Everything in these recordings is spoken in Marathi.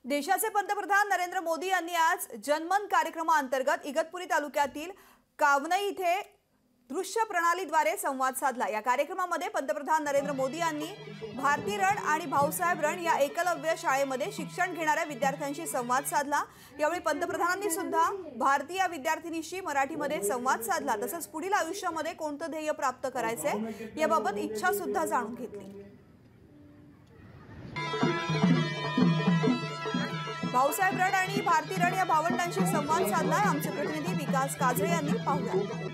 देशाचे पंतप्रधान नरेंद्र मोदी यांनी आज जनमन कार्यक्रमाअंतर्गत इगतपुरी तालुक्यातील कावनई इथे दृश्य प्रणालीद्वारे संवाद साधला। या कार्यक्रमामध्ये पंतप्रधान नरेंद्र मोदी यांनी भारती रण आणि भाऊसाहेब रण या एकलव्य शाळेमध्ये शिक्षण घेणाऱ्या विद्यार्थ्यांशी संवाद साधला। यावेळी पंतप्रधानांनी सुद्धा भारतीय विद्यार्थिनींशी मराठीमध्ये संवाद साधला। तसंच पुढील आयुष्यामध्ये कोणतं ध्येय प्राप्त करायचे याबाबत इच्छा सुद्धा जाणून घेतली। भाऊसाहेब रण आणि भारती रण या भावंडांशी संवाद साधलाय आमचे प्रतिनिधी विकास काजळे यांनी पाहिला।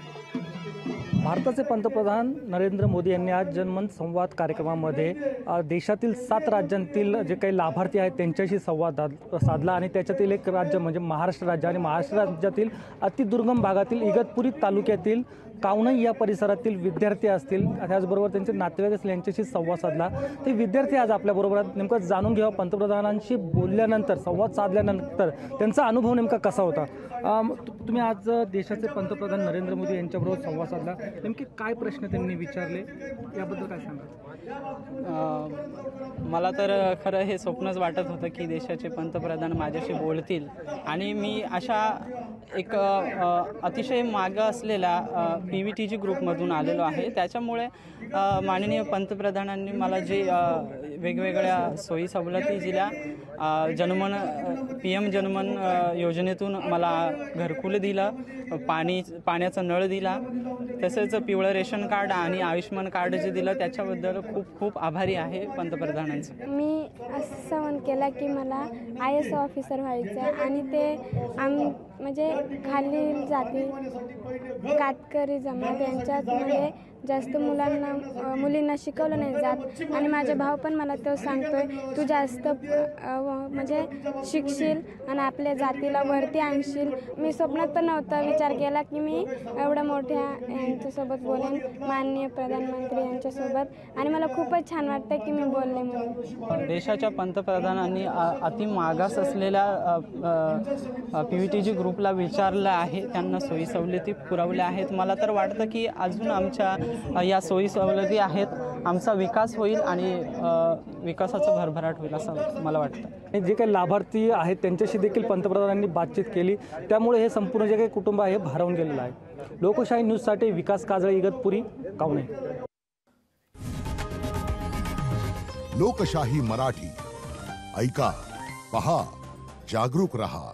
भारताचे पंतप्रधान नरेंद्र मोदी यांनी आज जनमन संवाद कार्यक्रमामध्ये देशातील 7 राज्यांतील जे काही लाभार्थी आहेत त्यांच्याशी संवाद साधला आणि त्याच्यातील एक राज्य म्हणजे महाराष्ट्र राज्य आणि महाराष्ट्र राज्यातील अतिदुर्गम भागातील इगतपुरी तालुक्यातील कावनई या परिसरातील विद्यार्थी असतील, त्याचबरोबर त्यांचे नातेवाईक असतील यांच्याशी संवाद साधला। ते विद्यार्थी आज आपल्याबरोबर नेमकं जाणून घ्यावं पंतप्रधानांशी बोलल्यानंतर संवाद साधल्यानंतर त्यांचा अनुभव नेमका कसा होता। तुम्ही आज देशाचे पंतप्रधान नरेंद्र मोदी यांच्याबरोबर संवाद साधला, नेमके काय प्रश्न त्यांनी विचारले याबद्दल काय सांगा। मला तर खरं हे स्वप्नच वाटत होतं की देशाचे पंतप्रधान माझ्याशी बोलतील आणि मी अशा एक अतिशय मागं असलेल्या PVTG ग्रुपमधून आलेलो आहे। त्याच्यामुळे माननीय पंतप्रधानांनी मला जे वेगवेगळ्या सोयी सवलती दिल्या, जनमन PM जनमन योजनेतून मला घरकुल दिलं, पाण्याचा नळ दिला, तसेच पिवळं रेशन कार्ड आणि आयुष्मान कार्ड जे दिलं त्याच्याबद्दल खूप खूप आभारी आहे पंतप्रधानांचं। मी असं सवन केला की मला IAS ऑफिसर व्हायचं आहे आणि ते म्हणजे खालील जाती कातकरी जमात यांच्यामध्ये जास्त मुलींना शिकवलं नाही जात आणि माझा भाऊ पण मला तो सांगतोय तू जास्त म्हणजे शिकशील आणि आपल्या जातीला वरती आणशील। मी स्वप्नात पण नव्हता विचार केला की मी एवढ्या मोठ्या यांच्यासोबत बोलेन, माननीय प्रधानमंत्री यांच्यासोबत, आणि मला खूपच छान वाटतं की मी बोलले म्हणून। देशाच्या पंतप्रधानांनी अति मागास असलेल्या PVTG ग्रुपला विचारलं आहे, त्यांना सोयी सवलती पुरवल्या आहेत। मला तर वाटतं की अजून आमच्या या सोयी सवलती आहेत, आमचा विकास होईल आणि विकासाचं भरभराट होईल असं मला वाटतं। जे काही लाभार्थी आहेत त्यांच्याशी देखील पंतप्रधानांनी बातचीत केली, त्यामुळे हे संपूर्ण जे काही कुटुंब आहे भारावून गेलेलं आहे। लोकशाही न्यूजसाठी विकास काजळे, इगतपुरी, कावनई। लोकशाही मराठी ऐका, पहा, जागरूक रहा।